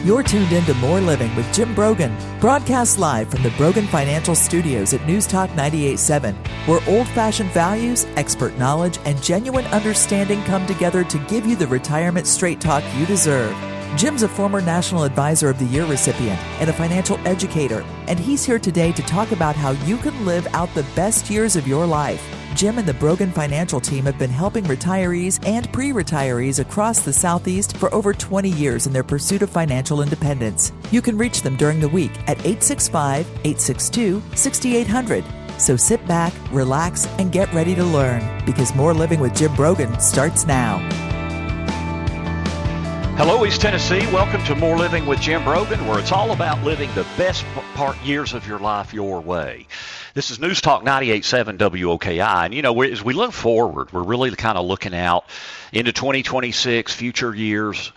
You're tuned in to More Living with Jim Brogan, broadcast live from the Brogan Financial Studios at News Talk 98.7, where old-fashioned values, expert knowledge, and genuine understanding come together to give you the retirement straight talk you deserve. Jim's a former National Advisor of the Year recipient and a financial educator, and he's here today to talk about how you can live out the best years of your life. Jim and the Brogan Financial team have been helping retirees and pre-retirees across the Southeast for over 20 years in their pursuit of financial independence. You can reach them during the week at 865-862-6800. So sit back, relax, and get ready to learn, because More Living with Jim Brogan starts now. Hello, East Tennessee. Welcome to More Living with Jim Brogan, where it's all about living the best years of your life your way. This is News Talk 98.7 WOKI. And, as we look forward, we're really kind of looking out into 2026, future years.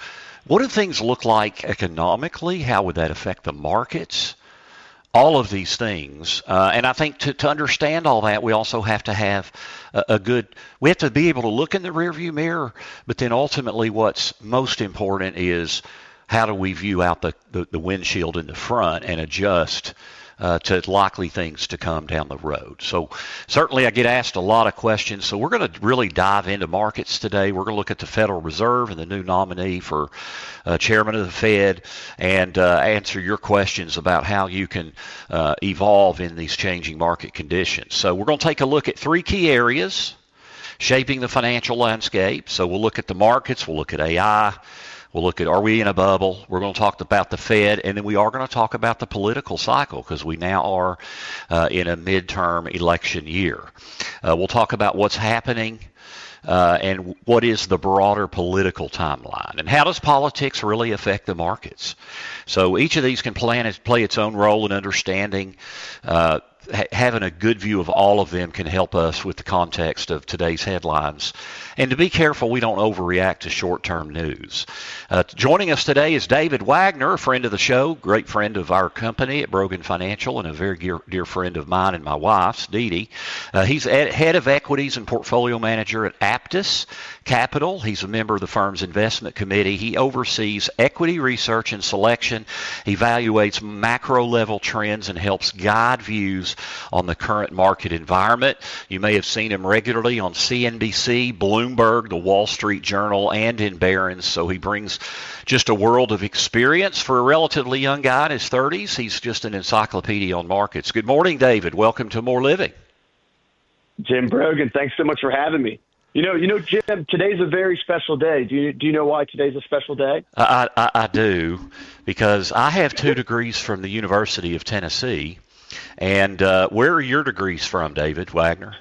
What do things look like economically? How would that affect the markets? All of these things. And I think to understand all that, we also have to have we have to be able to look in the rearview mirror, but then ultimately what's most important is how do we view out the windshield in the front and adjust to likely things to come down the road. So certainly I get asked a lot of questions. So we're going to really dive into markets today. We're going to look at the Federal Reserve and the new nominee for chairman of the Fed, and answer your questions about how you can evolve in these changing market conditions. So we're going to take a look at three key areas shaping the financial landscape. So we'll look at the markets, we'll look at AI, we'll look at, are we in a bubble? We're going to talk about the Fed, and then we are going to talk about the political cycle, because we now are in a midterm election year. We'll talk about what's happening and what is the broader political timeline, and how does politics really affect the markets. So each of these can play its own role in understanding. Having a good view of all of them can help us with the context of today's headlines. And to be careful we don't overreact to short-term news. Joining us today is David Wagner, a friend of the show, great friend of our company at Brogan Financial, and a very dear friend of mine and my wife's, Dee Dee. He's head of equities and portfolio manager at Aptus Capital. He's a member of the firm's investment committee. He oversees equity research and selection, evaluates macro-level trends, and helps guide views on the current market environment. You may have seen him regularly on CNBC, Bloomberg, the Wall Street Journal, and in Barron's. So he brings just a world of experience for a relatively young guy in his 30s. He's just an encyclopedia on markets. Good morning, David. Welcome to More Living. Jim Brogan, thanks so much for having me. Jim, today's a very special day. Do you know why today's a special day? I do, because I have 2 degrees from the University of Tennessee. And where are your degrees from, David Wagner?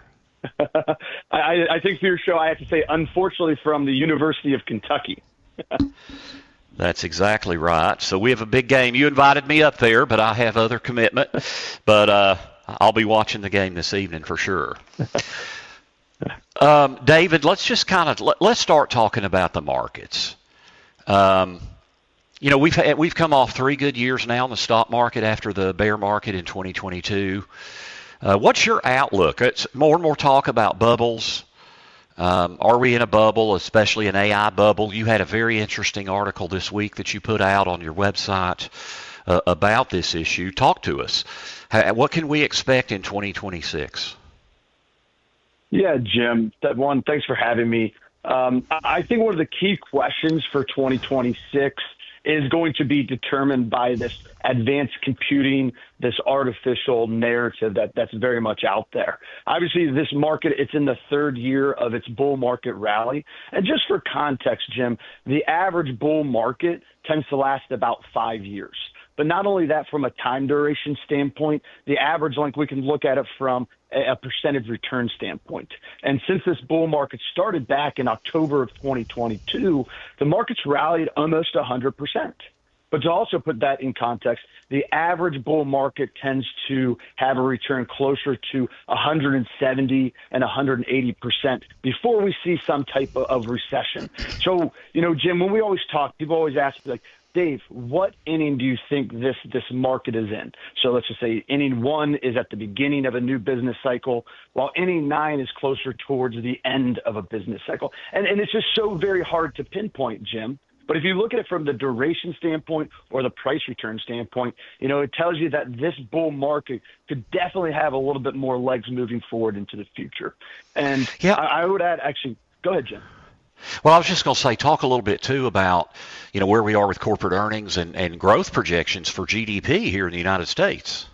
I think for your show, I have to say, unfortunately, from the University of Kentucky. That's exactly right. So we have a big game. You invited me up there, but I have other commitment. But I'll be watching the game this evening for sure. David, let's just let's start talking about the markets. We've come off 3 good years now in the stock market after the bear market in 2022. What's your outlook? It's more and more talk about bubbles. Are we in a bubble, especially an AI bubble? You had a very interesting article this week that you put out on your website about this issue. Talk to us. What can we expect in 2026? Yeah, Jim. Thanks for having me. I think one of the key questions for 2026 is going to be determined by this advanced computing, this artificial narrative that's very much out there. Obviously, this market, it's in the 3rd year of its bull market rally. And just for context, Jim, the average bull market tends to last about 5 years. But not only that, from a time duration standpoint, the average length, we can look at it from a percentage return standpoint. And since this bull market started back in October of 2022, the market's rallied almost 100%. But to also put that in context, the average bull market tends to have a return closer to 170 and 180% before we see some type of recession. So, Jim, when we always talk, people always ask, like, Dave, what inning do you think this market is in? So let's just say inning 1 is at the beginning of a new business cycle, while inning 9 is closer towards the end of a business cycle. And it's just so very hard to pinpoint, Jim, But if you look at it from the duration standpoint or the price return standpoint, it tells you that this bull market could definitely have a little bit more legs moving forward into the future. And yeah, I would add, actually, go ahead, Jim. Well, I was just going to say, talk a little bit, too, about, where we are with corporate earnings and growth projections for GDP here in the United States.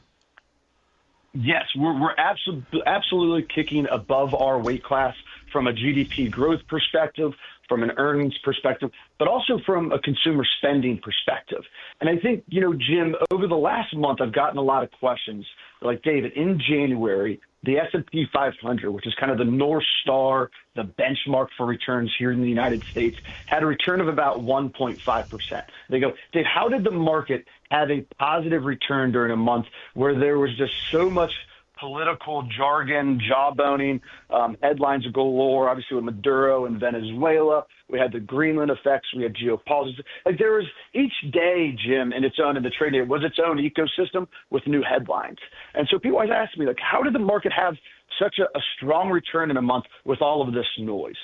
Yes, we're absolutely kicking above our weight class from a GDP growth perspective, from an earnings perspective, but also from a consumer spending perspective. And I think, Jim, over the last month, I've gotten a lot of questions. Like, David, in January, the S&P 500, which is kind of the North Star, the benchmark for returns here in the United States, had a return of about 1.5%. They go, Dave, how did the market have a positive return during a month where there was just so much political jargon, jawboning, headlines galore, obviously with Maduro and Venezuela. We had the Greenland effects. We had geopolitics. Like there was each day, Jim, in the trading, it was its own ecosystem with new headlines. And so people always ask me, like, how did the market have such a strong return in a month with all of this noise?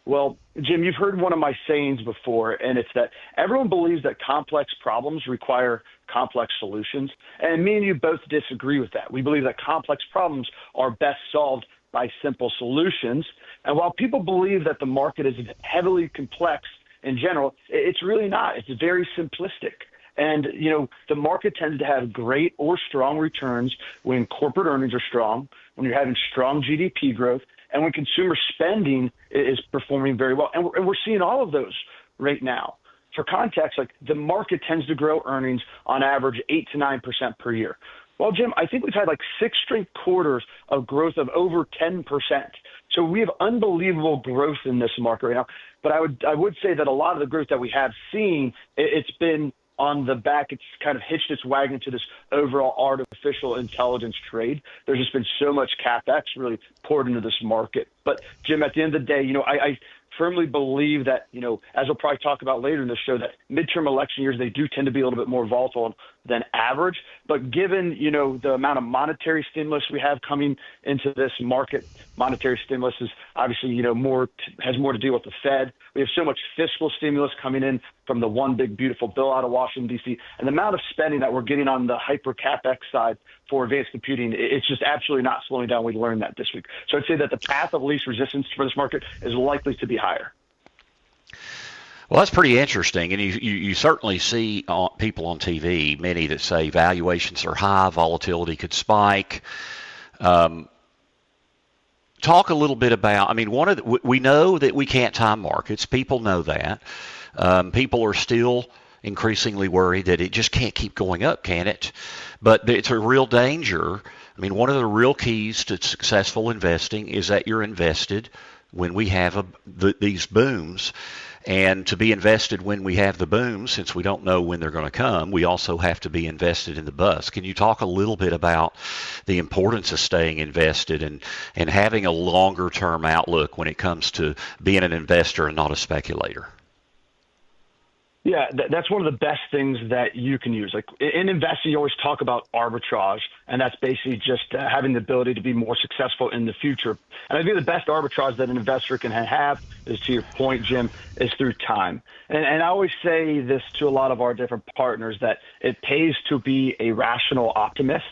Well, Jim, you've heard one of my sayings before, and it's that everyone believes that complex problems require complex solutions. And me and you both disagree with that. We believe that complex problems are best solved by simple solutions. And while people believe that the market is heavily complex in general, it's really not. It's very simplistic. And, the market tends to have great or strong returns when corporate earnings are strong, when you're having strong GDP growth, and when consumer spending is performing very well. And we're seeing all of those right now. For context, like the market tends to grow earnings on average 8 to 9% per year. Well, Jim, I think we've had like 6 straight quarters of growth of over 10%. So we have unbelievable growth in this market right now. But I would say that a lot of the growth that we have seen, it's been on the back, it's kind of hitched its wagon to this overall artificial intelligence trade. There's just been so much CapEx really poured into this market. But, Jim, at the end of the day, I firmly believe that, as we'll probably talk about later in the show, that midterm election years, they do tend to be a little bit more volatile than average. But given, the amount of monetary stimulus we have coming into this market, monetary stimulus is obviously, has more to do with the Fed. We have so much fiscal stimulus coming in from the one big beautiful bill out of Washington, D.C. And the amount of spending that we're getting on the hyper CapEx side for advanced computing, it's just absolutely not slowing down. We learned that this week. So I'd say that the path of least resistance for this market is likely to be higher. Well, that's pretty interesting, and you certainly see people on TV, many that say valuations are high, volatility could spike. Talk a little bit about, we know that we can't time markets. People know that. People are still increasingly worried that it just can't keep going up, can it? But it's a real danger. One of the real keys to successful investing is that you're invested when we have these booms. And to be invested when we have the booms, since we don't know when they're going to come, we also have to be invested in the bust. Can you talk a little bit about the importance of staying invested and having a longer-term outlook when it comes to being an investor and not a speculator? Yeah, that's one of the best things that you can use. Like in investing, you always talk about arbitrage, and that's basically just having the ability to be more successful in the future. And I think the best arbitrage that an investor can have is, to your point, Jim, is through time. And I always say this to a lot of our different partners, that it pays to be a rational optimist.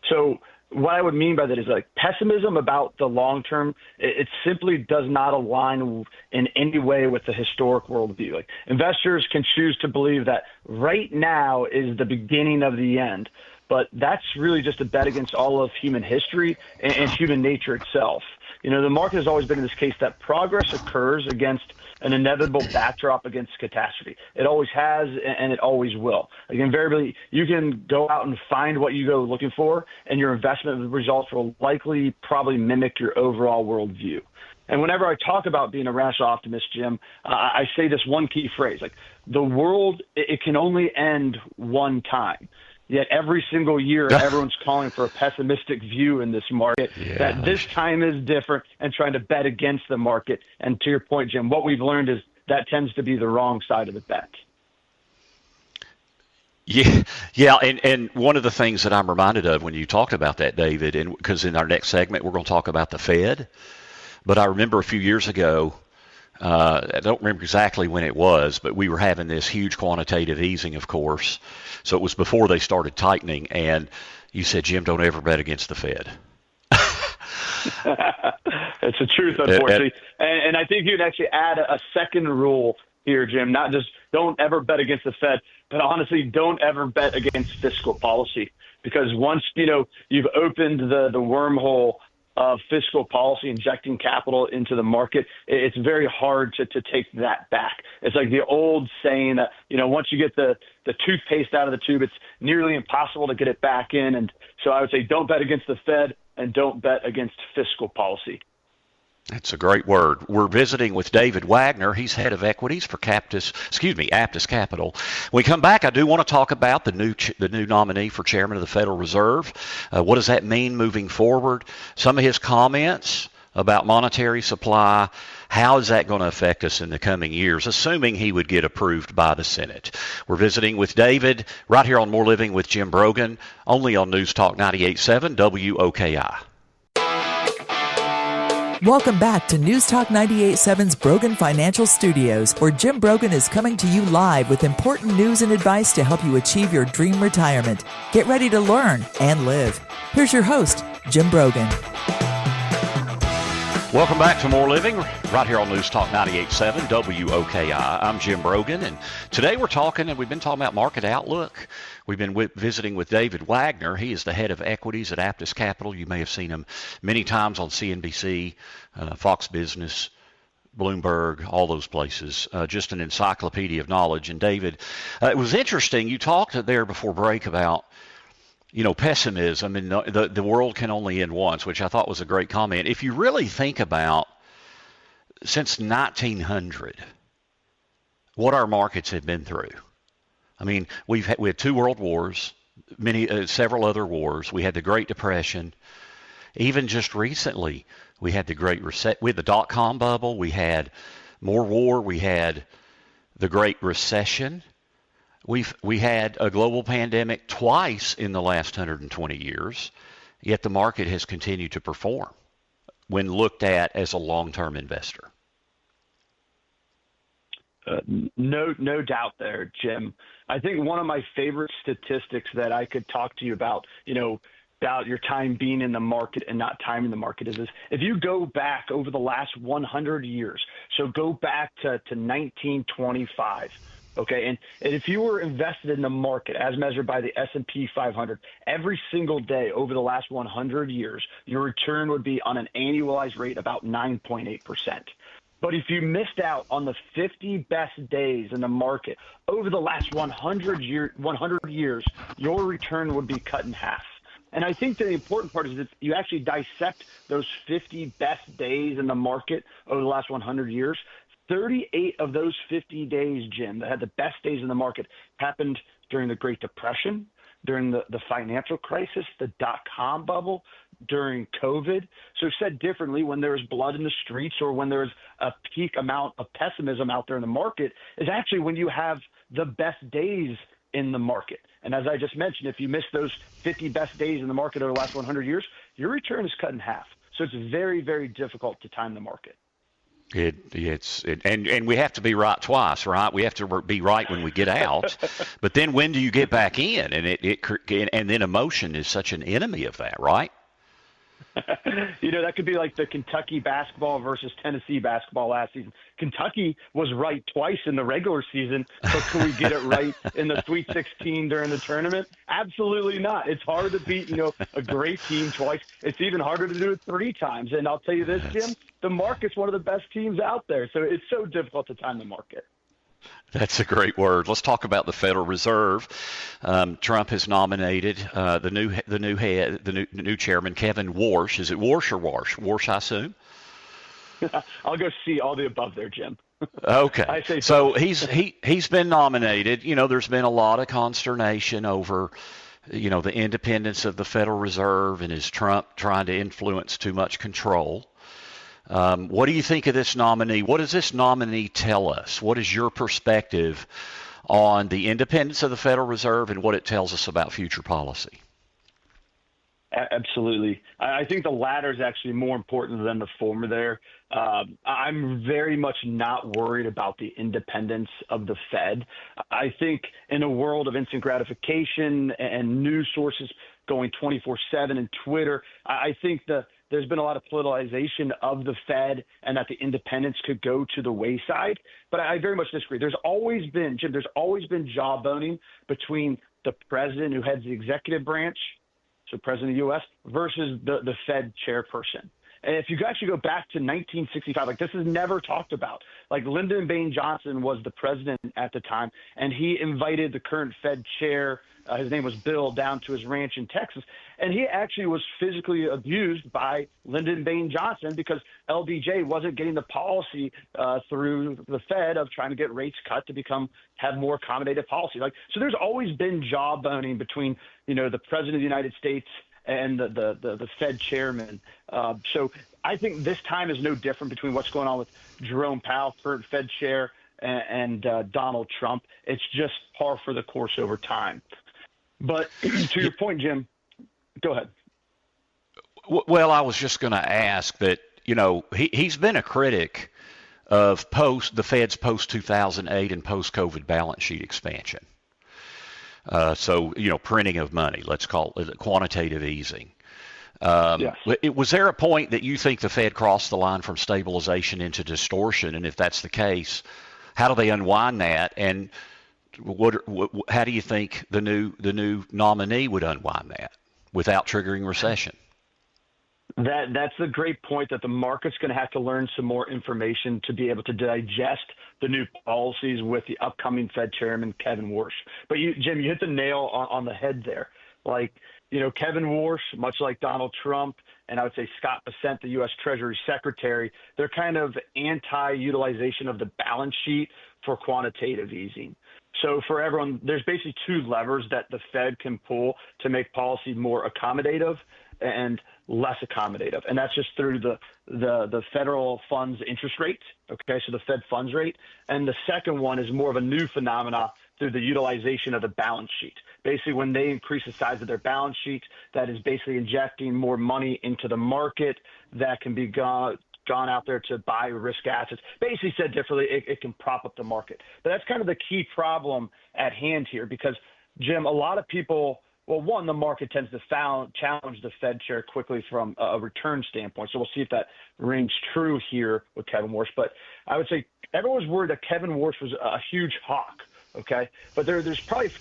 So what I would mean by that is like pessimism about the long term, it simply does not align in any way with the historic worldview. Like investors can choose to believe that right now is the beginning of the end, but that's really just a bet against all of human history and human nature itself. The market has always been in this case that progress occurs against an inevitable backdrop against catastrophe. It always has, and it always will. Like invariably, you can go out and find what you go looking for, and your investment results will likely probably mimic your overall worldview. And whenever I talk about being a rational optimist, Jim, I say this one key phrase, like the world, it can only end one time. Yet every single year, everyone's calling for a pessimistic view in this market, that this time is different and trying to bet against the market. And to your point, Jim, what we've learned is that tends to be the wrong side of the bet. Yeah, and one of the things that I'm reminded of when you talked about that, David, and because in our next segment we're going to talk about the Fed, but I remember a few years ago, I don't remember exactly when it was, but we were having this huge quantitative easing, of course. So it was before they started tightening, and you said, Jim, don't ever bet against the Fed. It's the truth, unfortunately. And I think you'd actually add a second rule here, Jim, not just don't ever bet against the Fed, but honestly, don't ever bet against fiscal policy. Because once, you've opened the wormhole of fiscal policy, injecting capital into the market, it's very hard to take that back. It's like the old saying that, once you get the toothpaste out of the tube, it's nearly impossible to get it back in. And so I would say don't bet against the Fed and don't bet against fiscal policy. That's a great word. We're visiting with David Wagner. He's head of equities for Aptus Capital. When we come back, I do want to talk about the new nominee for chairman of the Federal Reserve. What does that mean moving forward? Some of his comments about monetary supply. How is that going to affect us in the coming years, assuming he would get approved by the Senate? We're visiting with David right here on More Living with Jim Brogan, only on News Talk 98.7 WOKI. Welcome back to News Talk 98.7's Brogan Financial Studios, where Jim Brogan is coming to you live with important news and advice to help you achieve your dream retirement. Get ready to learn and live. Here's your host, Jim Brogan. Welcome back to More Living, right here on News Talk 98.7 WOKI. I'm Jim Brogan, and today we've been talking about market outlook. We've been visiting with David Wagner. He is the head of equities at Aptus Capital. You may have seen him many times on CNBC, Fox Business, Bloomberg, all those places. Just an encyclopedia of knowledge. And David, it was interesting. You talked there before break about pessimism, and the world can only end once, which I thought was a great comment. If you really think about since 1900, what our markets have been through. I mean, we had two world wars, several other wars. We had the Great Depression. Even just recently, we had the Great Reset. We had the dot-com bubble. We had more war. We had the Great Recession. We had a global pandemic twice in the last 120 years, yet the market has continued to perform when looked at as a long-term investor. No doubt there, Jim. I think one of my favorite statistics that I could talk to you about your time being in the market and not timing the market is if you go back over the last 100 years, so go back to 1925. Okay, and if you were invested in the market as measured by the S&P 500 every single day over the last 100 years, your return would be on an annualized rate about 9.8%. But if you missed out on the 50 best days in the market over the last 100 years, your return would be cut in half. And I think that the important part is that you actually dissect those 50 best days in the market over the last 100 years. 38 of those 50 days, Jim, that had the best days in the market happened during the Great Depression, during the financial crisis, the dot-com bubble, during COVID. So said differently, when there was blood in the streets or when there was a peak amount of pessimism out there in the market is actually when you have the best days in the market. And as I just mentioned, if you miss those 50 best days in the market over the last 100 years, your return is cut in half. So it's very, very difficult to time the market. And we have to be right twice, right? We have to be right when we get out, but then when do you get back in? And then emotion is such an enemy of that, right? That could be like the Kentucky basketball versus Tennessee basketball last season. Kentucky was right twice in the regular season, but can we get it right in the Sweet 16 during the tournament? Absolutely not. It's hard to beat, a great team twice. It's even harder to do it three times. And I'll tell you this, Jim, the market's one of the best teams out there. So it's so difficult to time the market. That's a great word. Let's talk about the Federal Reserve. Trump has nominated the new chairman, Kevin Warsh. Is it Warsh or Warsh? Warsh, I assume. I'll go see all the above there, Jim. Okay. I say so he's been nominated. There's been a lot of consternation over the independence of the Federal Reserve, and is Trump trying to influence too much control? What do you think of this nominee? What does this nominee tell us? What is your perspective on the independence of the Federal Reserve and what it tells us about future policy? Absolutely. I think the latter is actually more important than the former there. I'm very much not worried about the independence of the Fed. I think in a world of instant gratification and news sources going 24/7 and Twitter, I think there's been a lot of politicization of the Fed and that the independence could go to the wayside. But I very much disagree. There's always been, Jim, there's always been jawboning between the president who heads the executive branch, so president of the U.S., versus the Fed chairperson. And if you actually go back to 1965, like this is never talked about. Like Lyndon Baines Johnson was the president at the time, and he invited the current Fed chair, his name was Bill, down to his ranch in Texas. And he actually was physically abused by Lyndon Baines Johnson because LBJ wasn't getting the policy through the Fed of trying to get rates cut to have more accommodative policy. Like, so there's always been jawboning between, the president of the United States and the Fed chairman. So I think this time is no different between what's going on with Jerome Powell, current Fed chair, and Donald Trump. It's just par for the course over time. But to your point, Jim, go ahead. Well, I was just going to ask that, he's been a critic of the Fed's post-2008 and post-COVID balance sheet expansion. So, printing of money, let's call it quantitative easing. Yes. Was there a point that you think the Fed crossed the line from stabilization into distortion? And if that's the case, how do they unwind that? And how do you think the new nominee would unwind that without triggering recession? That's a great point, that the market's going to have to learn some more information to be able to digest the new policies with the upcoming Fed chairman, Kevin Warsh. But Jim, you hit the nail on the head there. Like, Kevin Warsh, much like Donald Trump, and I would say Scott Bessent, the U.S. Treasury Secretary, they're kind of anti-utilization of the balance sheet for quantitative easing. So for everyone, there's basically two levers that the Fed can pull to make policy more accommodative and less accommodative. And that's just through the federal funds interest rate, okay, so the Fed funds rate. And the second one is more of a new phenomena through the utilization of the balance sheet. Basically, when they increase the size of their balance sheet, that is basically injecting more money into the market that can be gone out there to buy risk assets. Basically said differently, it can prop up the market. But that's kind of the key problem at hand here because, Jim, a lot of people, well, one, the market tends to challenge the Fed chair quickly from a return standpoint. So we'll see if that rings true here with Kevin Warsh. But I would say everyone was worried that Kevin Warsh was a huge hawk, okay? But there's probably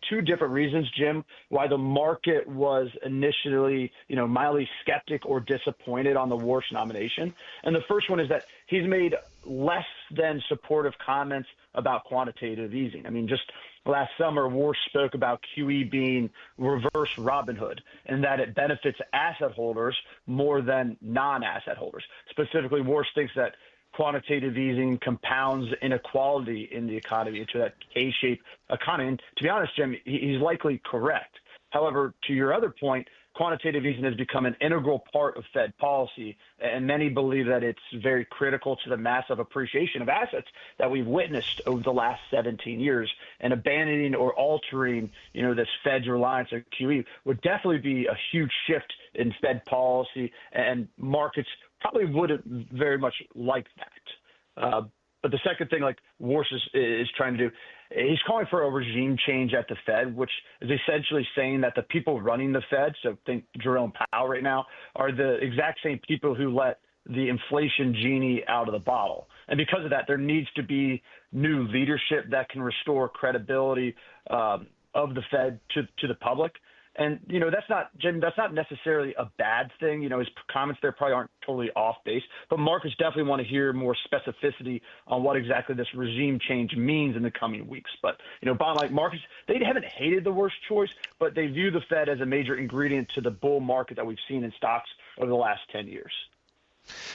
two different reasons, Jim, why the market was initially, mildly skeptic or disappointed on the Warsh nomination. And the first one is that he's made less than supportive comments about quantitative easing. I mean, just last summer, Warsh spoke about QE being reverse Robin Hood and that it benefits asset holders more than non-asset holders. Specifically, Warsh thinks that quantitative easing compounds inequality in the economy into that K-shaped economy. And to be honest, Jim, he's likely correct. However, to your other point, quantitative easing has become an integral part of Fed policy, and many believe that it's very critical to the massive appreciation of assets that we've witnessed over the last 17 years. And abandoning or altering, this Fed's reliance on QE would definitely be a huge shift in Fed policy, and markets probably wouldn't very much like that. But the second thing, like Warsh is trying to do, he's calling for a regime change at the Fed, which is essentially saying that the people running the Fed, so think Jerome Powell right now, are the exact same people who let the inflation genie out of the bottle. And because of that, there needs to be new leadership that can restore credibility of the Fed to the public. And, that's not necessarily a bad thing. His comments there probably aren't totally off base, but markets definitely want to hear more specificity on what exactly this regime change means in the coming weeks. But, bottom line, markets, they haven't hated the worst choice, but they view the Fed as a major ingredient to the bull market that we've seen in stocks over the last 10 years.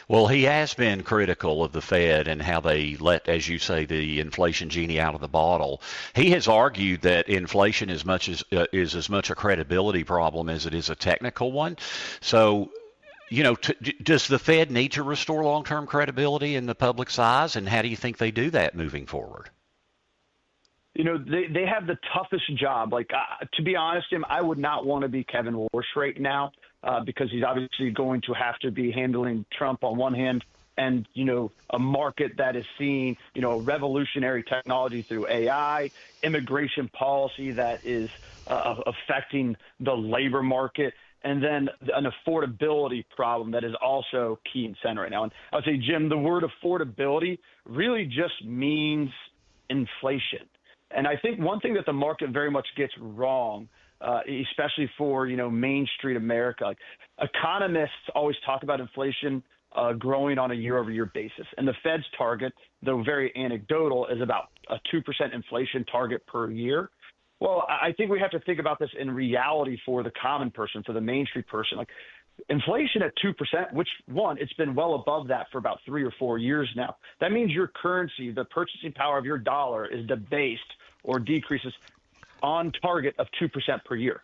Well, he has been critical of the Fed and how they let, as you say, the inflation genie out of the bottle. He has argued that inflation is as much a credibility problem as it is a technical one. So, does the Fed need to restore long-term credibility in the public's eyes, and how do you think they do that moving forward? They have the toughest job. Like, to be honest, Jim, I would not want to be Kevin Warsh right now because he's obviously going to have to be handling Trump on one hand and, a market that is seeing, revolutionary technology through AI, immigration policy that is affecting the labor market, and then an affordability problem that is also key and center right now. And I would say, Jim, the word affordability really just means inflation. And I think one thing that the market very much gets wrong, especially for, Main Street America, like economists always talk about inflation growing on a year-over-year basis. And the Fed's target, though very anecdotal, is about a 2% inflation target per year. Well, I think we have to think about this in reality for the common person, for the Main Street person. Like inflation at 2%, which it's been well above that for about 3 or 4 years now. That means your currency, the purchasing power of your dollar, is debased or decreases on target of 2% per year.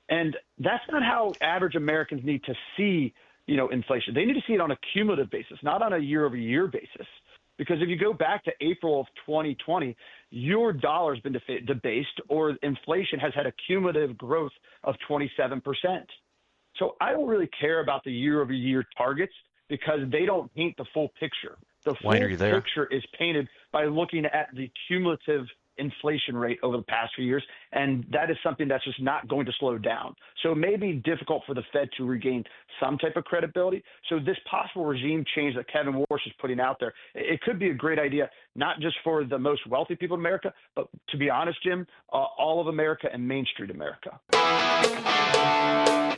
And that's not how average Americans need to see, inflation. They need to see it on a cumulative basis, not on a year-over-year basis. Because if you go back to April of 2020, your dollar has been debased, or inflation has had a cumulative growth of 27%. So I don't really care about the year-over-year targets because they don't paint the full picture. The full picture is painted by looking at the cumulative inflation rate over the past few years, and that is something that's just not going to slow down. So it may be difficult for the Fed to regain some type of credibility. So this possible regime change that Kevin Warsh is putting out there, it could be a great idea, not just for the most wealthy people in America, but to be honest, Jim, all of America and Main Street America.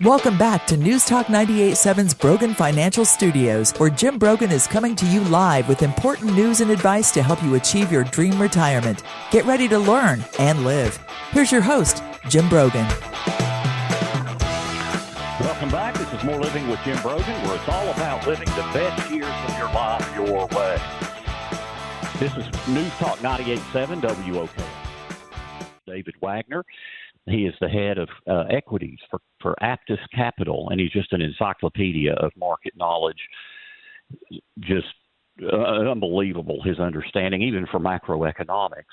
Welcome back to News Talk 98.7's Brogan Financial Studios, where Jim Brogan is coming to you live with important news and advice to help you achieve your dream retirement. Get ready to learn and live. Here's your host, Jim Brogan. Welcome back. This is More Living with Jim Brogan, where it's all about living the best years of your life your way. This is News Talk 98.7 WOK. David Wagner. He is the head of equities for Aptus Capital, and he's just an encyclopedia of market knowledge. Just unbelievable, his understanding, even for macroeconomics.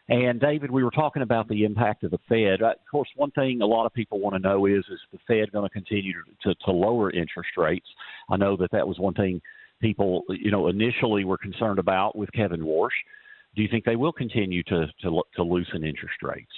And, David, we were talking about the impact of the Fed. Of course, one thing a lot of people want to know is the Fed going to continue to lower interest rates? I know that was one thing people, initially were concerned about with Kevin Warsh. Do you think they will continue to loosen interest rates?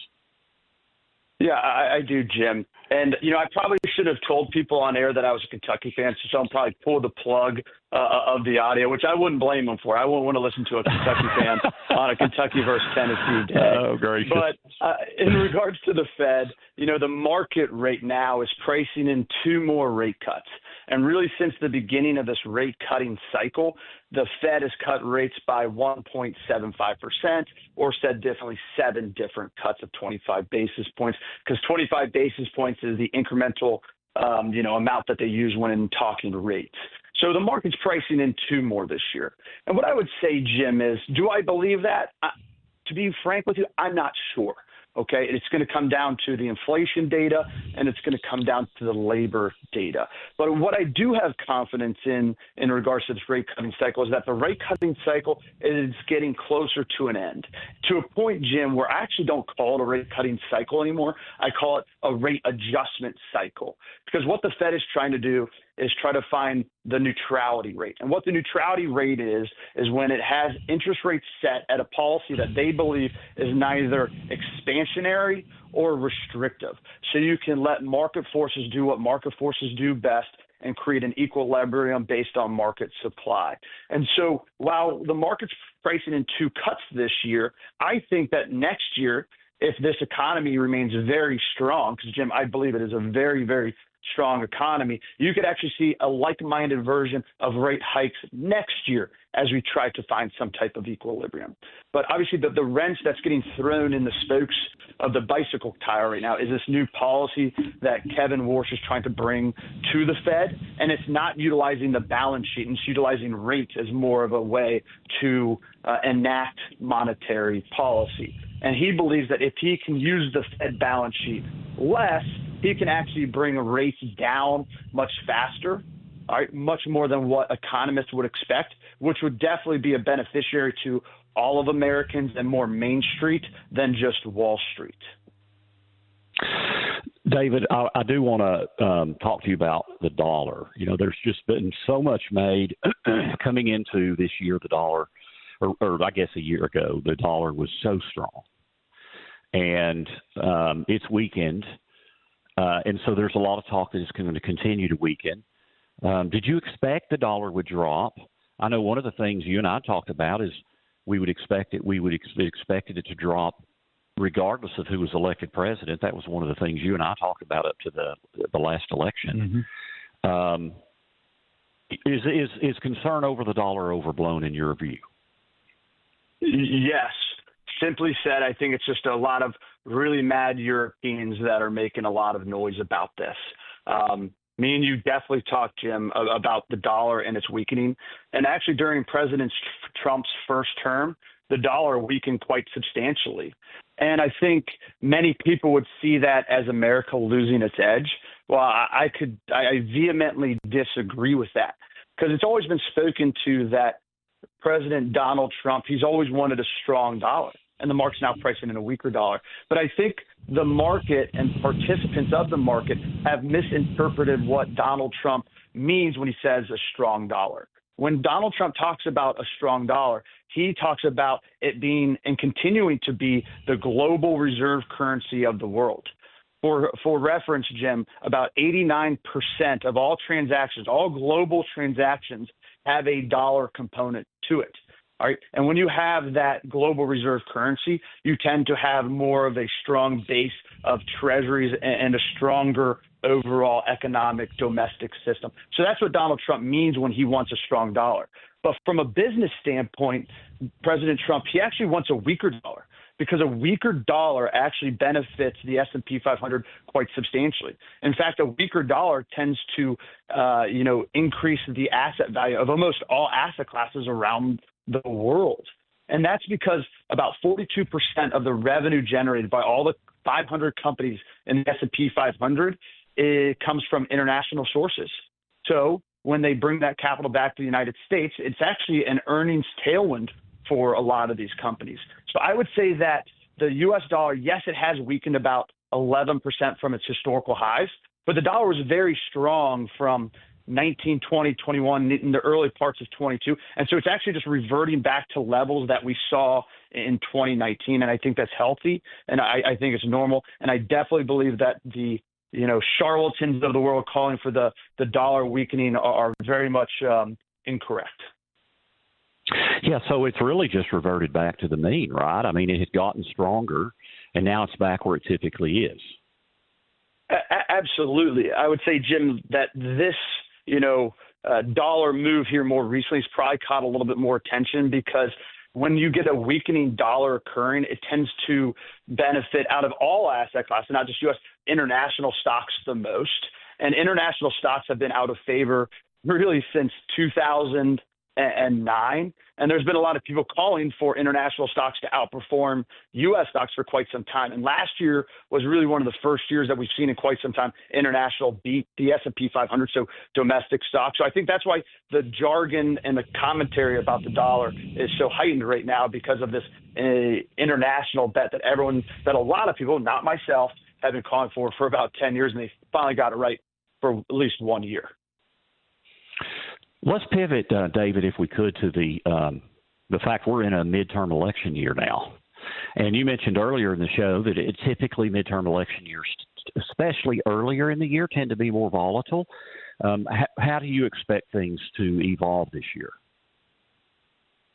Yeah, I do, Jim. And, I probably should have told people on air that I was a Kentucky fan, so I'll probably pull the plug of the audio, which I wouldn't blame them for. I wouldn't want to listen to a Kentucky fan on a Kentucky versus Tennessee day. Oh, gracious. But in regards to the Fed, the market right now is pricing in 2 more rate cuts. And really, since the beginning of this rate cutting cycle, the Fed has cut rates by 1.75%, or said differently, 7 different cuts of 25 basis points, because 25 basis points is the incremental, amount that they use when talking rates. So the market's pricing in 2 more this year. And what I would say, Jim, is, do I believe that? To be frank with you, I'm not sure. Okay, it's going to come down to the inflation data, and it's going to come down to the labor data. But what I do have confidence in regards to this rate cutting cycle is that the rate cutting cycle is getting closer to an end, to a point, Jim, where I actually don't call it a rate cutting cycle anymore. I call it a rate adjustment cycle, because what the Fed is trying to do is try to find the neutrality rate. And what the neutrality rate is when it has interest rates set at a policy that they believe is neither expansionary or restrictive. So you can let market forces do what market forces do best and create an equilibrium based on market supply. And so while the market's pricing in 2 cuts this year, I think that next year, if this economy remains very strong, because, Jim, I believe it is a very, very strong economy, you could actually see a like-minded version of rate hikes next year as we try to find some type of equilibrium. But obviously the wrench that's getting thrown in the spokes of the bicycle tire right now is this new policy that Kevin Warsh is trying to bring to the Fed, and it's not utilizing the balance sheet, and it's utilizing rates as more of a way to enact monetary policy. And he believes that if he can use the Fed balance sheet less, he can actually bring rates down much faster, all right, much more than what economists would expect, which would definitely be a beneficiary to all of Americans and more Main Street than just Wall Street. David, I do want to talk to you about the dollar. You know, there's just been so much made coming into this year. The dollar, or I guess a year ago, the dollar was so strong, and it's weakened. And so there's a lot of talk that it's going to continue to weaken. Did you expect the dollar would drop? I know one of the things you and I talked about is we would expect it. We would expected it to drop regardless of who was elected president. That was one of the things you and I talked about up to the last election. Mm-hmm. Is concern over the dollar overblown in your view? Yes. Simply said, I think it's just a lot of really mad Europeans that are making a lot of noise about this. Me and you definitely talked, Jim, about the dollar and its weakening. And actually, during President Trump's first term, the dollar weakened quite substantially. And I think many people would see that as America losing its edge. Well, I vehemently disagree with that, because it's always been spoken to that President Donald Trump, he's always wanted a strong dollar, and the market's now pricing in a weaker dollar. But I think the market and participants of the market have misinterpreted what Donald Trump means when he says a strong dollar. When Donald Trump talks about a strong dollar, he talks about it being and continuing to be the global reserve currency of the world. For reference, Jim, about 89% of all transactions, all global transactions, have a dollar component to it. All right. And when you have that global reserve currency, you tend to have more of a strong base of treasuries and a stronger overall economic domestic system. So that's what Donald Trump means when he wants a strong dollar. But from a business standpoint, President Trump, he actually wants a weaker dollar, because a weaker dollar actually benefits the S&P 500 quite substantially. In fact, a weaker dollar tends to, increase the asset value of almost all asset classes around the world. And that's because about 42% of the revenue generated by all the 500 companies in the S&P 500, it comes from international sources. So when they bring that capital back to the United States, it's actually an earnings tailwind for a lot of these companies. So I would say that the U.S. dollar, yes, it has weakened about 11% from its historical highs, but the dollar was very strong from 19, 20, 21, in the early parts of 22. And so it's actually just reverting back to levels that we saw in 2019. And I think that's healthy, and I think it's normal. And I definitely believe that the charlatans of the world calling for the dollar weakening are very much incorrect. Yeah, so it's really just reverted back to the mean, right? I mean, it had gotten stronger, and now it's back where it typically is. Absolutely. I would say, Jim, that this, dollar move here more recently has probably caught a little bit more attention, because when you get a weakening dollar occurring, it tends to benefit out of all asset classes, not just U.S., international stocks the most. And international stocks have been out of favor really since 2009. And there's been a lot of people calling for international stocks to outperform U.S. stocks for quite some time. And last year was really one of the first years that we've seen in quite some time international beat the S&P 500, so domestic stocks. So I think that's why the jargon and the commentary about the dollar is so heightened right now, because of this international bet that a lot of people, not myself, have been calling for about 10 years, and they finally got it right for at least 1 year. Let's pivot, David, if we could, to the fact we're in a midterm election year now. And you mentioned earlier in the show that it typically midterm election years, especially earlier in the year, tend to be more volatile. How do you expect things to evolve this year?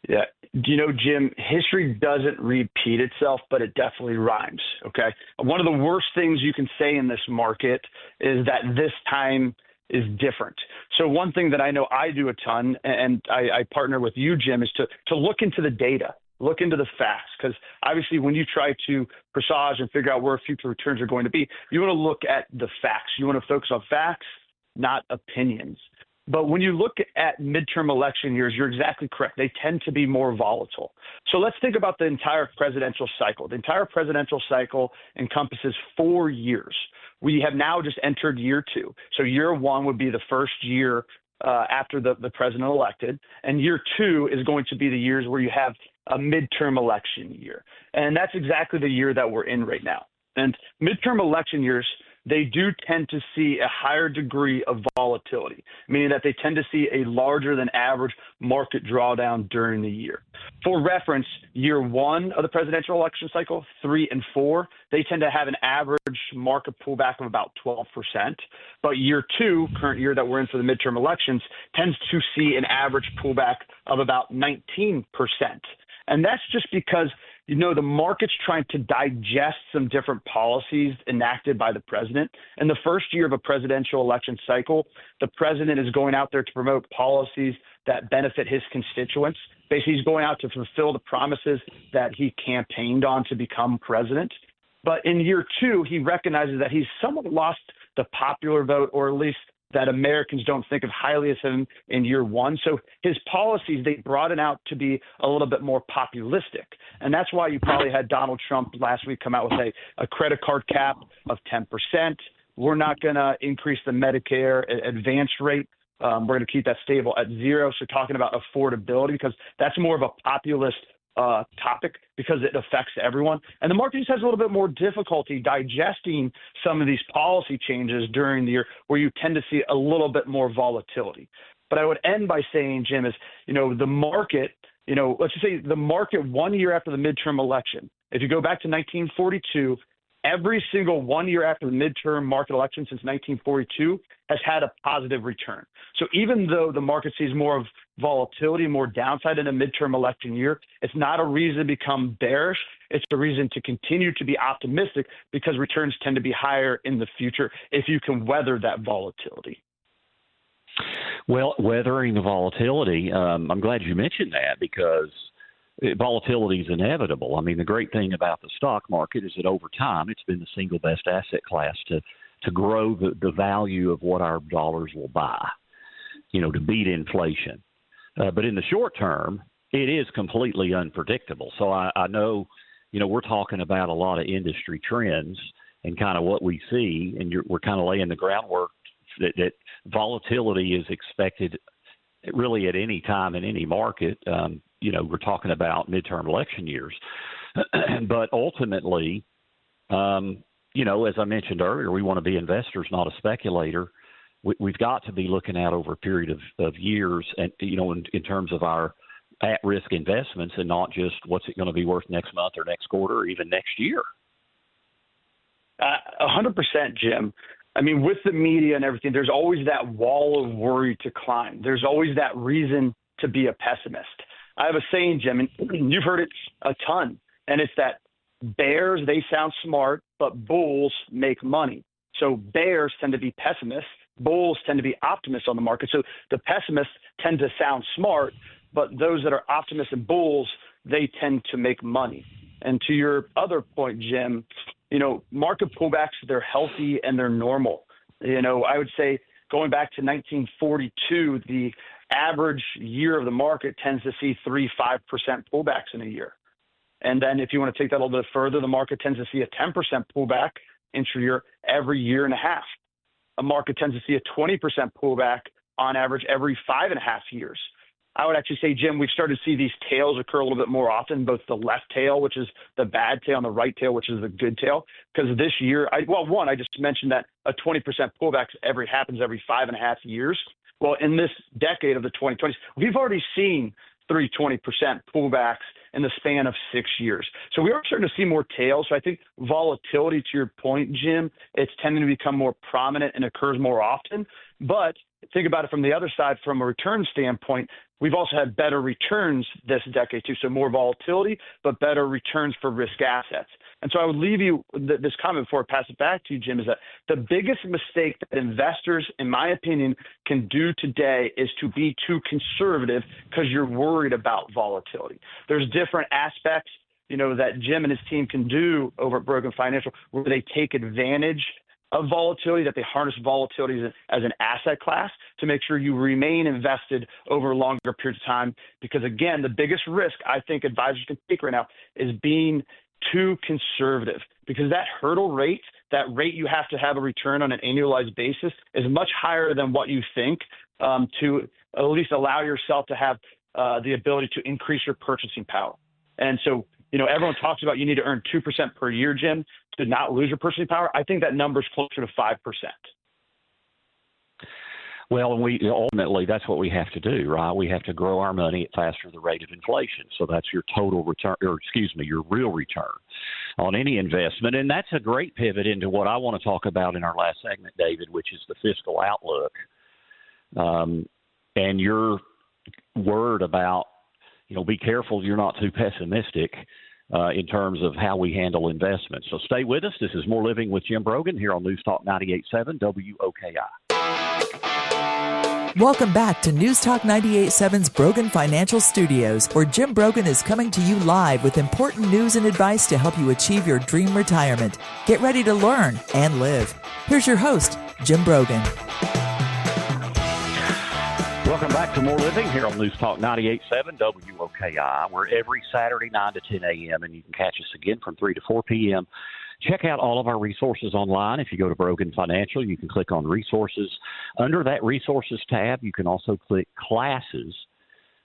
Yeah. Jim, history doesn't repeat itself, but it definitely rhymes. Okay. One of the worst things you can say in this market is that this time is different. So one thing that I know I do a ton, and I partner with you, Jim, is to look into the data, look into the facts, because obviously when you try to presage and figure out where future returns are going to be, you want to look at the facts. You want to focus on facts, not opinions. But when you look at midterm election years, you're exactly correct. They tend to be more volatile. So let's think about the entire presidential cycle. The entire presidential cycle encompasses 4 years. We have now just entered year 2. So year 1 would be the first year after the president elected. And year 2 is going to be the years where you have a midterm election year. And that's exactly the year that we're in right now. And midterm election years, they do tend to see a higher degree of volatility, meaning that they tend to see a larger than average market drawdown during the year. For reference, year one of the presidential election cycle, 3 and 4, they tend to have an average market pullback of about 12%. But year two, current year that we're in for the midterm elections, tends to see an average pullback of about 19%. And that's just because the market's trying to digest some different policies enacted by the president. In the first year of a presidential election cycle, the president is going out there to promote policies that benefit his constituents. Basically, he's going out to fulfill the promises that he campaigned on to become president. But in year two, he recognizes that he's somewhat lost the popular vote, or at least that Americans don't think of highly of him in year one. So his policies, they broaden out to be a little bit more populistic. And that's why you probably had Donald Trump last week come out with a credit card cap of 10%. We're not going to increase the Medicare advance rate. We're going to keep that stable at 0. So talking about affordability, because that's more of a populist topic because it affects everyone. And the market just has a little bit more difficulty digesting some of these policy changes during the year where you tend to see a little bit more volatility. But I would end by saying, Jim, is, the market, let's just say the market 1 year after the midterm election, if you go back to 1942, every single 1 year after the midterm market election since 1942 has had a positive return. So even though the market sees more of volatility, more downside in a midterm election year, it's not a reason to become bearish. It's a reason to continue to be optimistic because returns tend to be higher in the future if you can weather that volatility. Well, weathering the volatility, I'm glad you mentioned that because volatility is inevitable. I mean, the great thing about the stock market is that over time, it's been the single best asset class to grow the value of what our dollars will buy, to beat inflation. But in the short term, it is completely unpredictable. So I know, we're talking about a lot of industry trends and kind of what we see, and we're kind of laying the groundwork that volatility is expected really at any time in any market. We're talking about midterm election years. But ultimately, as I mentioned earlier, we want to be investors, not a speculator. We've got to be looking out over a period of years and, in terms of our at-risk investments and not just what's it going to be worth next month or next quarter or even next year. 100%, Jim. I mean, with the media and everything, there's always that wall of worry to climb. There's always that reason to be a pessimist. I have a saying, Jim, and you've heard it a ton, and it's that bears, they sound smart, but bulls make money. So bears tend to be pessimists. Bulls tend to be optimists on the market. So the pessimists tend to sound smart, but those that are optimists and bulls, they tend to make money. And to your other point, Jim, market pullbacks, they're healthy and they're normal. I would say going back to 1942, the average year of the market tends to see 3-5% pullbacks in a year. And then if you want to take that a little bit further, the market tends to see a 10% pullback intra-year every year and a half. A market tends to see a 20% pullback on average every 5.5 years. I would actually say, Jim, we've started to see these tails occur a little bit more often, both the left tail, which is the bad tail, and the right tail, which is the good tail. Because this year, I just mentioned that a 20% pullback happens every 5.5 years. Well, in this decade of the 2020s, we've already seen 20% pullbacks in the span of 6 years. So we are starting to see more tails. So I think volatility, to your point, Jim, it's tending to become more prominent and occurs more often. But think about it from the other side, from a return standpoint, we've also had better returns this decade too. So more volatility, but better returns for risk assets. And so I would leave you this comment before I pass it back to you, Jim, is that the biggest mistake that investors, in my opinion, can do today is to be too conservative because you're worried about volatility. There's different aspects, that Jim and his team can do over at Brogan Financial where they take advantage of volatility, that they harness volatility as an asset class to make sure you remain invested over longer periods of time. Because again, the biggest risk I think advisors can take right now is being too conservative, because that hurdle rate, that rate you have to have a return on an annualized basis, is much higher than what you think to at least allow yourself to have the ability to increase your purchasing power. And so, everyone talks about you need to earn 2% per year, Jim, to not lose your purchasing power. I think that number's closer to 5%. Well, and ultimately that's what we have to do, right? We have to grow our money at faster the rate of inflation. So that's your total return, your real return on any investment. And that's a great pivot into what I want to talk about in our last segment, David, which is the fiscal outlook. And your word about, be careful you're not too pessimistic in terms of how we handle investments. So stay with us. This is More Living with Jim Brogan here on News Talk 98.7 WOKI. Welcome back to News Talk 98.7's Brogan Financial Studios, where Jim Brogan is coming to you live with important news and advice to help you achieve your dream retirement. Get ready to learn and live. Here's your host, Jim Brogan. Welcome back to More Living here on News Talk 98.7 WOKI. We're every Saturday 9 to 10 a.m., and you can catch us again from 3 to 4 p.m. Check out all of our resources online. If you go to Brogan Financial, you can click on Resources. Under that Resources tab, you can also click Classes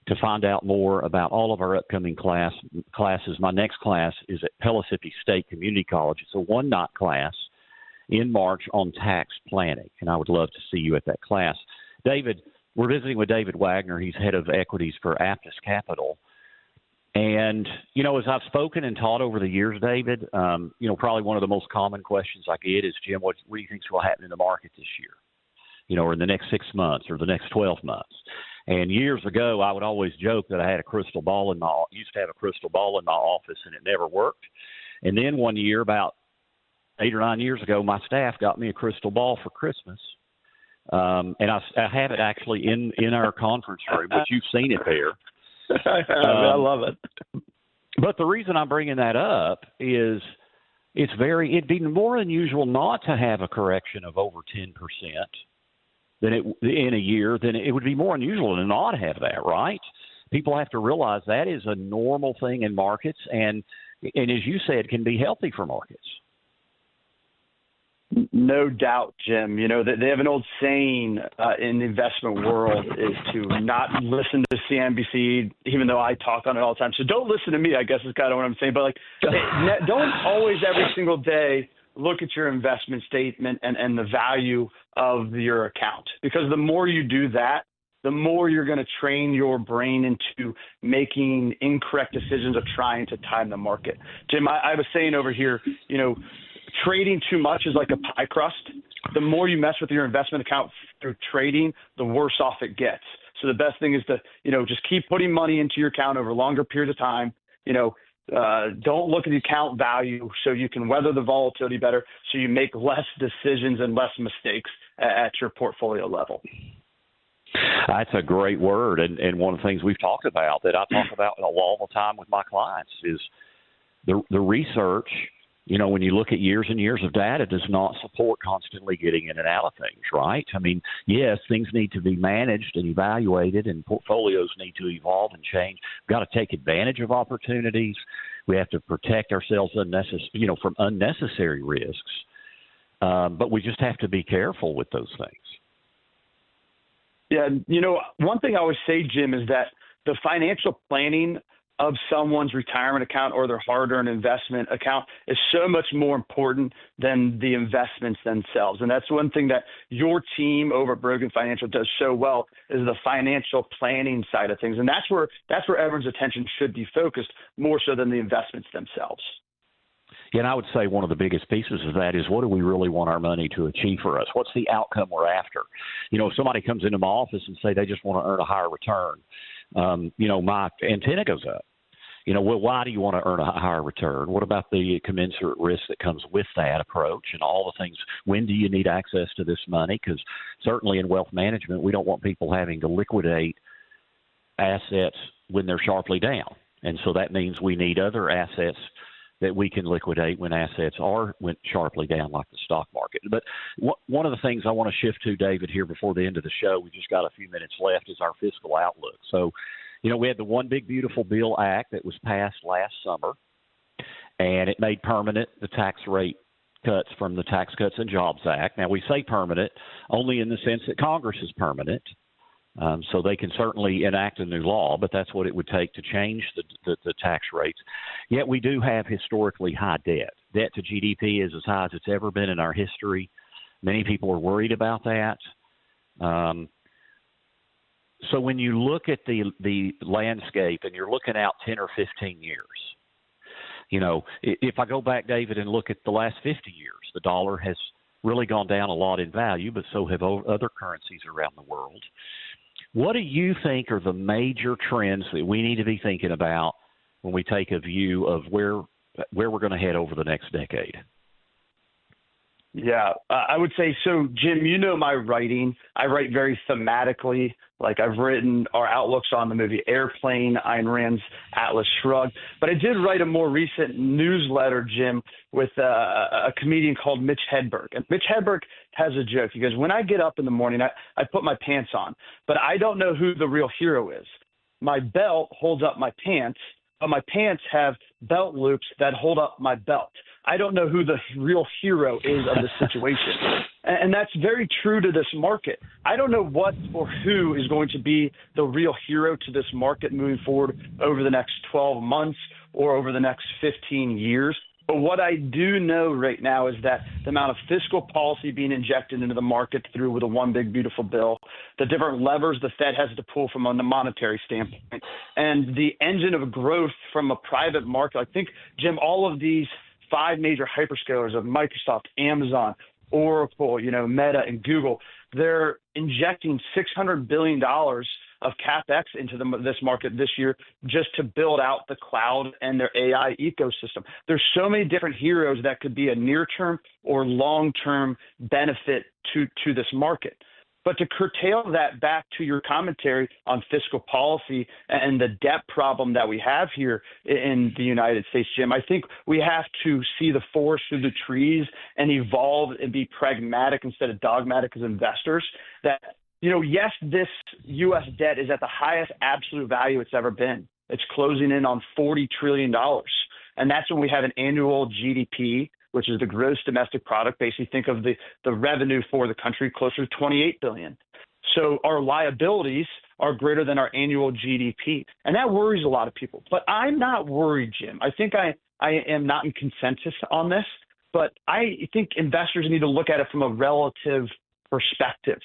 to find out more about all of our upcoming classes. My next class is at Pellissippi State Community College. It's a one-night class in March on tax planning, and I would love to see you at that class. David, we're visiting with David Wagner. He's head of equities for Aptus Capital. And, as I've spoken and taught over the years, David, probably one of the most common questions I get is, Jim, what do you think will happen in the market this year, or in the next 6 months or the next 12 months? And years ago, I would always joke that I had used to have a crystal ball in my office, and it never worked. And then one year, about 8 or 9 years ago, my staff got me a crystal ball for Christmas. And I have it actually in our conference room, but you've seen it there. I love it. But the reason I'm bringing that up is it'd be more unusual not to have a correction of over 10% in a year than it would be more unusual to not have that, right? People have to realize that is a normal thing in markets, and as you said, can be healthy for markets. No doubt, Jim. They have an old saying in the investment world is to not listen to CNBC, even though I talk on it all the time. So don't listen to me, I guess is kind of what I'm saying. But don't always every single day look at your investment statement and the value of your account, because the more you do that, the more you're going to train your brain into making incorrect decisions of trying to time the market. Jim, I have a saying over here, trading too much is like a pie crust. The more you mess with your investment account through trading, the worse off it gets. So the best thing is to, just keep putting money into your account over a longer period of time. Don't look at the account value so you can weather the volatility better, so you make less decisions and less mistakes at your portfolio level. That's a great word. And one of the things we've talked about that I talk about all the time with my clients is the research. When you look at years and years of data, does not support constantly getting in and out of things, right? I mean, yes, things need to be managed and evaluated, and portfolios need to evolve and change. We've got to take advantage of opportunities. We have to protect ourselves from unnecessary risks. But we just have to be careful with those things. Yeah, one thing I always say, Jim, is that the financial planning of someone's retirement account or their hard-earned investment account is so much more important than the investments themselves. And that's one thing that your team over at Brogan Financial does so well, is the financial planning side of things. And that's where everyone's attention should be focused, more so than the investments themselves. Yeah, and I would say one of the biggest pieces of that is, what do we really want our money to achieve for us? What's the outcome we're after? If somebody comes into my office and say they just want to earn a higher return, my antenna goes up. Well, why do you want to earn a higher return? What about the commensurate risk that comes with that approach and all the things? When do you need access to this money? Because certainly in wealth management, we don't want people having to liquidate assets when they're sharply down. And so that means we need other assets that we can liquidate when assets went sharply down, like the stock market. But one of the things I want to shift to, David, here before the end of the show, we just got a few minutes left, is our fiscal outlook. So, we had the One Big Beautiful Bill Act that was passed last summer, and it made permanent the tax rate cuts from the Tax Cuts and Jobs Act. Now, we say permanent only in the sense that Congress is permanent. So they can certainly enact a new law, but that's what it would take to change the tax rates. Yet we do have historically high debt. Debt to GDP is as high as it's ever been in our history. Many people are worried about that. So when you look at the landscape and you're looking out 10 or 15 years, if I go back, David, and look at the last 50 years, the dollar has really gone down a lot in value, but so have other currencies around the world. What do you think are the major trends that we need to be thinking about when we take a view of where we're going to head over the next decade? Yeah, I would say so, Jim. My writing. I write very thematically. Like I've written our outlooks on the movie Airplane, Ayn Rand's Atlas Shrugged. But I did write a more recent newsletter, Jim, with a comedian called Mitch Hedberg. And Mitch Hedberg has a joke. He goes, "When I get up in the morning, I put my pants on, but I don't know who the real hero is. My belt holds up my pants, but my pants have belt loops that hold up my belt. I don't know who the real hero is of the situation." And that's very true to this market. I don't know what or who is going to be the real hero to this market moving forward over the next 12 months or over the next 15 years. But what I do know right now is that the amount of fiscal policy being injected into the market through with a one big beautiful bill, the different levers the Fed has to pull from a monetary standpoint, and the engine of growth from a private market. I think, Jim, all of these 5 major hyperscalers of Microsoft, Amazon, Oracle, Meta, and Google, they're injecting $600 billion of CapEx into this market this year just to build out the cloud and their AI ecosystem. There's so many different heroes that could be a near-term or long-term benefit to this market. But to curtail that back to your commentary on fiscal policy and the debt problem that we have here in the United States, Jim, I think we have to see the forest through the trees and evolve and be pragmatic instead of dogmatic as investors. That, yes, this U.S. debt is at the highest absolute value it's ever been. It's closing in on $40 trillion. And that's when we have an annual GDP, which is the gross domestic product. Basically, think of the revenue for the country closer to $28 billion. So our liabilities are greater than our annual GDP. And that worries a lot of people. But I'm not worried, Jim. I think I am not in consensus on this, but I think investors need to look at it from a relative perspective.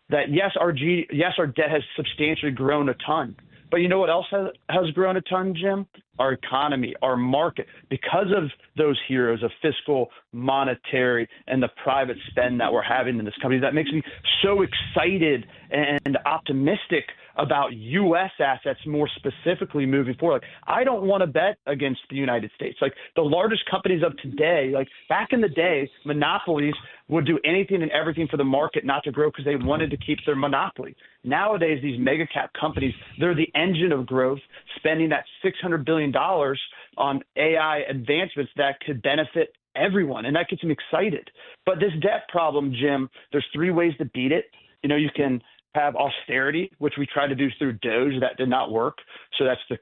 That yes, our debt has substantially grown a ton. But you know what else has grown a ton, Jim? Our economy, our market, because of those heroes of fiscal, monetary, and the private spend that we're having in this company. That makes me so excited and optimistic about U.S. assets more specifically moving forward. Like, I don't want to bet against the United States. Like the largest companies of today, like back in the day, monopolies would do anything and everything for the market not to grow because they wanted to keep their monopoly. Nowadays, these mega cap companies, they're the engine of growth, spending that $600 billion on AI advancements that could benefit everyone. And that gets me excited. But this debt problem, Jim, there's 3 ways to beat it. You can have austerity, which we tried to do through DOGE. That did not work. So that's to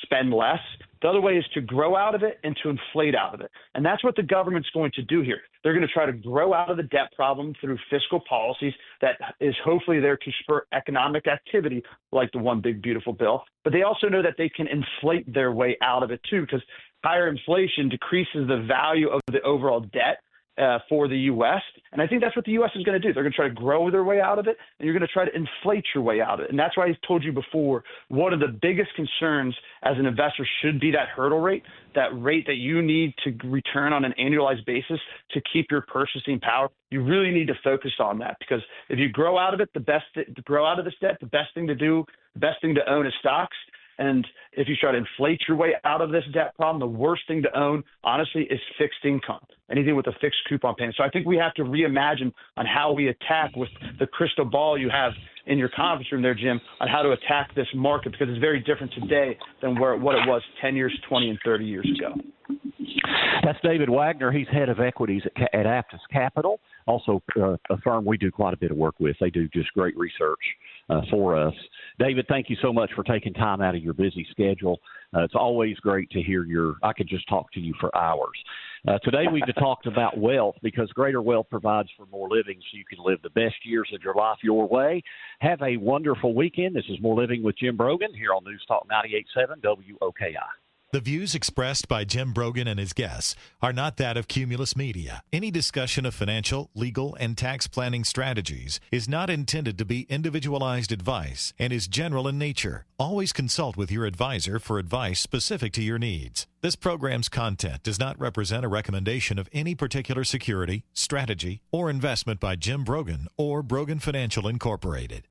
spend less. The other way is to grow out of it and to inflate out of it. And that's what the government's going to do here. They're going to try to grow out of the debt problem through fiscal policies that is hopefully there to spur economic activity like the one big beautiful bill. But they also know that they can inflate their way out of it too, because higher inflation decreases the value of the overall debt for the U.S. And I think that's what the U.S. is going to do. They're going to try to grow their way out of it, and you're going to try to inflate your way out of it. And that's why I told you before, one of the biggest concerns as an investor should be that hurdle rate, that rate that you need to return on an annualized basis to keep your purchasing power. You really need to focus on that, because if you grow out of it, to grow out of this debt, the best thing to do, the best thing to own is stocks. And if you try to inflate your way out of this debt problem, the worst thing to own, honestly, is fixed income, anything with a fixed coupon payment. So I think we have to reimagine on how we attack with the crystal ball you have in your conference room there, Jim, on how to attack this market, because it's very different today than what it was 10 years, 20, and 30 years ago. That's David Wagner. He's head of equities at Aptus Capital, also a firm we do quite a bit of work with. They do just great research for us. David, thank you so much for taking time out of your busy schedule. It's always great to hear I could just talk to you for hours. Today we've talked about wealth because greater wealth provides for more living so you can live the best years of your life your way. Have a wonderful weekend. This is More Living with Jim Brogan here on News Talk 98.7 WOKI. The views expressed by Jim Brogan and his guests are not that of Cumulus Media. Any discussion of financial, legal, and tax planning strategies is not intended to be individualized advice and is general in nature. Always consult with your advisor for advice specific to your needs. This program's content does not represent a recommendation of any particular security, strategy, or investment by Jim Brogan or Brogan Financial Incorporated.